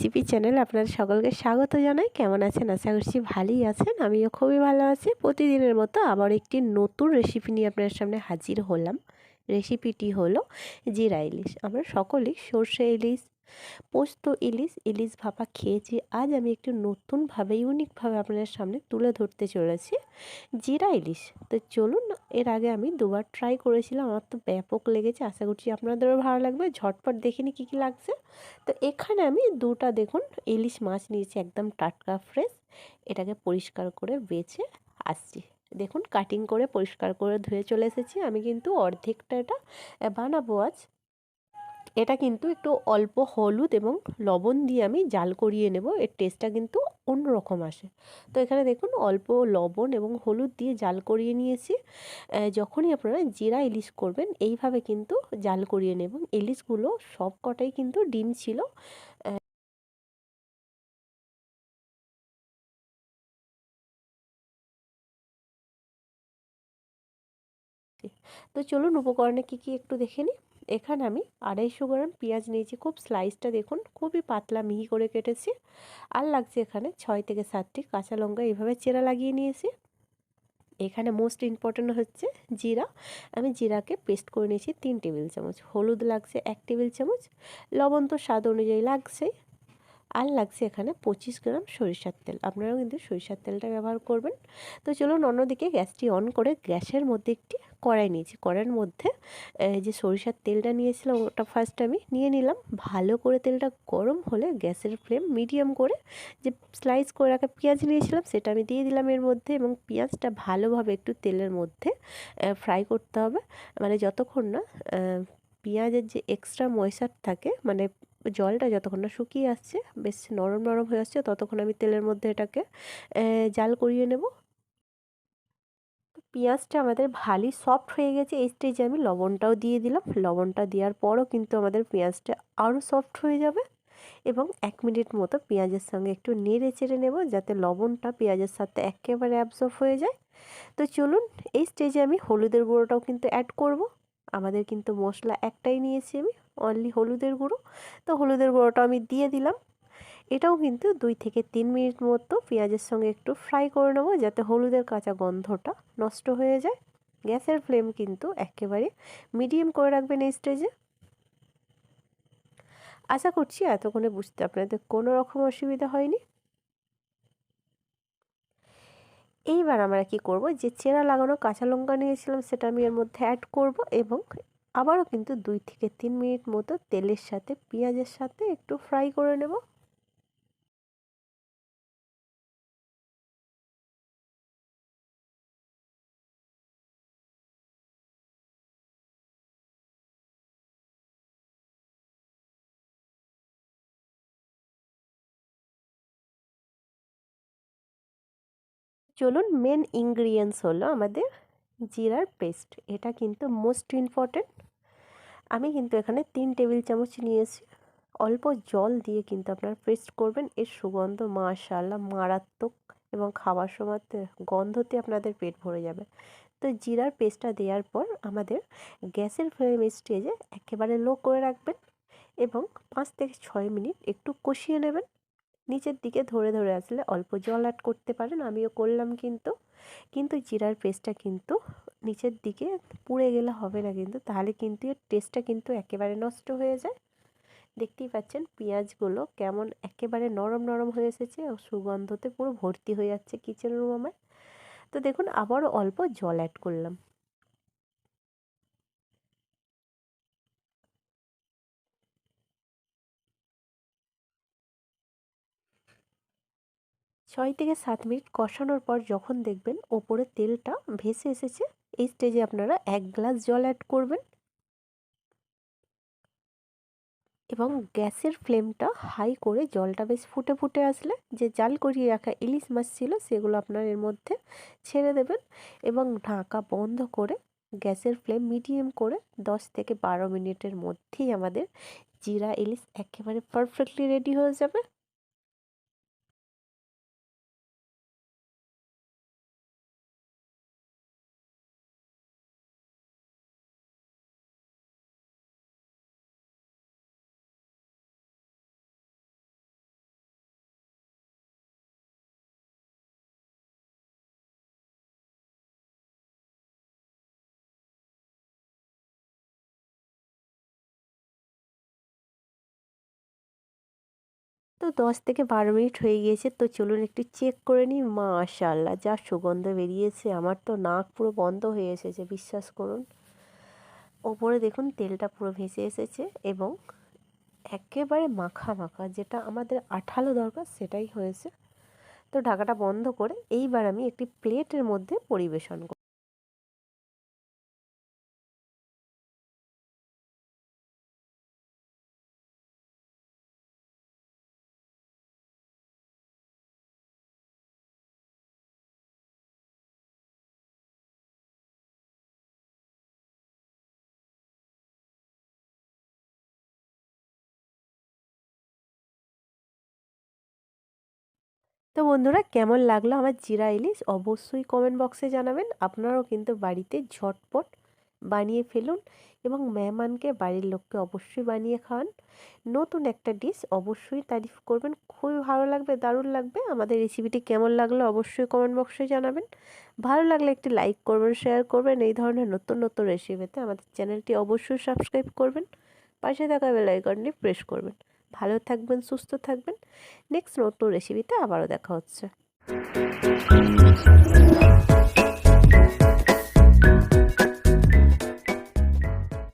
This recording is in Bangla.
রেসিপি চ্যানেলে আপনাদের সকলকে স্বাগত জানাই। কেমন আছেন? আশা করছি ভালোই আছেন। আমিও খুবই ভালো আছি। প্রতিদিনের মতো আবার একটি নতুন রেসিপি নিয়ে আপনাদের সামনে হাজির হলাম। রেসিপিটি হলো জিরা ইলিশ। আমরা সকলেই সর্ষে ইলিশ, পোস্ত ইলিশ, ইলিশ ভাপা খেয়েছি। আজ আমি একটু নতুনভাবে ইউনিকভাবে আপনাদের সামনে তুলে ধরতে চলেছি জিরা ইলিশ। তো চলুন, এর আগে আমি দুবার ট্রাই করেছিলাম, আমার তো ব্যাপক লেগেছে। আশা করছি আপনাদেরও ভালো লাগবে। ঝটপট দেখিনি কী কী লাগছে। তো এখানে আমি দুটা দেখুন ইলিশ মাছ নিয়েছি, একদম টাটকা ফ্রেশ। এটাকে পরিষ্কার করে বেছে আসছি। দেখুন কাটিং করে পরিষ্কার করে ধুয়ে চলে এসেছি। আমি কিন্তু অর্ধেকটা এটা বানাবো আজ। এটা কিন্তু একটু অল্প হলুদ এবং লবণ দিয়ে আমি জাল করিয়ে নেব। এর টেস্টটা কিন্তু অন্যরকম আসে। তো এখানে দেখুন অল্প লবণ এবং হলুদ দিয়ে জাল করিয়ে নিয়েছি। যখনই আপনারা জিরা ইলিশ করবেন এইভাবে কিন্তু জাল করিয়ে নেবেন। ইলিশগুলো সব কটাই কিন্তু ডিম ছিল। তো চলুন উপকরণে কী কী একটু দেখে নিই। এখানে আমি 250 গ্রাম পেঁয়াজ নিয়েছি, খুব স্লাইসটা দেখুন খুবই পাতলা মিহি করে কেটেছি। আর লাগছে এখানে 6 থেকে 7টি কাঁচা লঙ্কা এইভাবে চেরা লাগিয়ে নিয়েছি। এখানে মোস্ট ইম্পর্ট্যান্ট হচ্ছে জিরা। আমি জিরাকে পেস্ট করে নিয়েছি 3 টেবিল চামচ। হলুদ লাগছে 1 টেবিল চামচ। লবণ তো স্বাদ অনুযায়ী লাগছেই। আর লাগছে এখানে 25 গ্রাম সরিষার তেল। আপনারাও কিন্তু সরিষার তেলটা ব্যবহার করবেন। তো চলুন অন্যদিকে গ্যাসটি অন করে গ্যাসের মধ্যে একটি কড়াই নিয়েছি। কড়াইয়ের মধ্যে যে সরিষার তেলটা নিয়েছিলাম ওটা ফার্স্ট আমি নিয়ে নিলাম। ভালো করে তেলটা গরম হলে গ্যাসের ফ্লেম মিডিয়াম করে যে স্লাইস করে রাখা পেঁয়াজ নিয়েছিলাম সেটা আমি দিয়ে দিলাম এর মধ্যে, এবং পেঁয়াজটা ভালোভাবে একটু তেলের মধ্যে ফ্রাই করতে হবে। মানে যতক্ষণ না পেঁয়াজের যে এক্সট্রা ময়েশ্চার থাকে, মানে জলটা যতক্ষণ না শুকিয়ে আসছে, বেশ নরম নরম হয়ে আসছে, ততক্ষণ আমি তেলের মধ্যে এটাকে জাল করিয়ে নেব। পেঁয়াজটা আমাদের ভালোই সফট হয়ে গেছে। এই স্টেজে আমি লবণটাও দিয়ে দিলাম। লবণটা দেওয়ার পরও কিন্তু আমাদের পেঁয়াজটা আরও সফট হয়ে যাবে, এবং 1 মিনিট মতো পেঁয়াজের সঙ্গে একটু নেড়ে চেড়ে নেব যাতে লবণটা পেঁয়াজের সাথে একেবারে অ্যাবজর্ব হয়ে যায়। তো চলুন এই স্টেজে আমি হলুদের গুঁড়োটাও কিন্তু অ্যাড করব। আমাদের কিন্তু মশলা একটাই নিয়েছি আমি, অনলি হলুদের গুঁড়ো। তো হলুদের গুঁড়োটা আমি দিয়ে দিলাম। এটাও কিন্তু 2 থেকে 3 মিনিট মতো পেঁয়াজের সঙ্গে একটু ফ্রাই করে নেবো যাতে হলুদের কাঁচা গন্ধটা নষ্ট হয়ে যায়। গ্যাসের ফ্লেম কিন্তু একেবারে মিডিয়াম করে রাখবেন এই স্টেজে। আশা করছি এতক্ষণে বুঝতে আপনাদের কোনো রকম অসুবিধা হয়নি। এইবার আমরা কি করব, যে চেরা লাগানো কাঁচা লঙ্কা নিয়েছিলাম সেটা আমি এর মধ্যে অ্যাড করব, এবং আবারও কিন্তু 2 থেকে 3 মিনিট মতো তেলের সাথে পেঁয়াজের সাথে একটু ফ্রাই করে নেব। চলুন মেন ইনগ্রিডিয়েন্টস হলো আমাদের জিরার পেস্ট। এটা কিন্তু মোস্ট ইম্পর্ট্যান্ট। আমি কিন্তু এখানে 3 টেবিল চামচ নিয়েছি। অল্প জল দিয়ে কিন্তু আপনারা পেস্ট করবেন। এর সুগন্ধ মাশাআল্লাহ মারাত্মক, এবং খাওয়ার সময়তে গন্ধতে আপনাদের পেট ভরে যাবে। তো জিরার পেস্টটা দেওয়ার পর আমাদের গ্যাসের ফ্লেম স্টেজে একেবারে লো করে রাখবেন, এবং 5 থেকে 6 মিনিট একটু কষিয়ে নেবেন। নিচের দিকে ধরে ধরে আসলে অল্প জল অ্যাড করতে পারেন, আমিও করলাম। কিন্তু জিরার পেস্টটা কিন্তু নিচের দিকে পুড়ে গেলে হবে না, কিন্তু তাহলে কিন্তু এর টেস্টটা কিন্তু একেবারে নষ্ট হয়ে যায়। দেখতেই পাচ্ছেন পেঁয়াজগুলো কেমন একেবারে নরম নরম হয়ে এসেছে, ও সুগন্ধতে পুরো ভর্তি হয়ে যাচ্ছে কিচেন রুম আমার। তো দেখুন আবারও অল্প জল অ্যাড করলাম। 6 থেকে 7 মিনিট কষানোর পর যখন দেখবেন ওপরে তেলটা ভেসে এসেছে, এই স্টেজে আপনারা 1 গ্লাস জল অ্যাড করবেন, এবং গ্যাসের ফ্লেমটা হাই করে জলটা বেশ ফুটে ফুটে আসলে যে জাল করিয়ে রাখা ইলিশ মাছ ছিল সেগুলো আপনার এর মধ্যে ছেড়ে দেবেন, এবং ঢাকা বন্ধ করে গ্যাসের ফ্লেম মিডিয়াম করে 10 থেকে 12 মিনিটের মধ্যেই আমাদের জিরা ইলিশ একেবারে পারফেক্টলি রেডি হয়ে যাবে। তো 10 থেকে 12 মিনিট হয়ে গিয়েছে, তো চলুন একটু চেক করে নিই। মাশাআল্লাহ, যা সুগন্ধ বেরিয়েছে, আমার তো নাক পুরো বন্ধ হয়ে এসেছে, বিশ্বাস করুন। ওপরে দেখুন তেলটা পুরো ভেসে এসেছে এবং একেবারে মাখা মাখা, যেটা আমাদের আঠালো দরকার সেটাই হয়েছে। তো ঢাকাটা বন্ধ করে এইবার আমি একটি প্লেটের মধ্যে পরিবেশন করব। তো বন্ধুরা, কেমন লাগলো আমার জিরা ইলিশ অবশ্যই কমেন্ট বক্সে জানাবেন। আপনারাও কিন্তু বাড়িতে ঝটপট বানিয়ে ফেলুন এবং মেহমানকে, বাড়ির লোককে অবশ্যই বানিয়ে খাওয়ান। নতুন একটা ডিশ, অবশ্যই তারিফ করবেন, খুবই ভালো লাগবে, দারুণ লাগবে। আমাদের রেসিপিটি কেমন লাগলো অবশ্যই কমেন্ট বক্সে জানাবেন। ভালো লাগলে একটি লাইক করবেন, শেয়ার করবেন। এই ধরনের নতুন নতুন রেসিপিতে আমাদের চ্যানেলটি অবশ্যই সাবস্ক্রাইব করবেন, পাশে থাকা বেল আইকনটি প্রেস করবেন। ভালো থাকবেন, সুস্থ থাকবেন। নেক্সট নতুন রেসিপিতে আবারও দেখা হচ্ছে।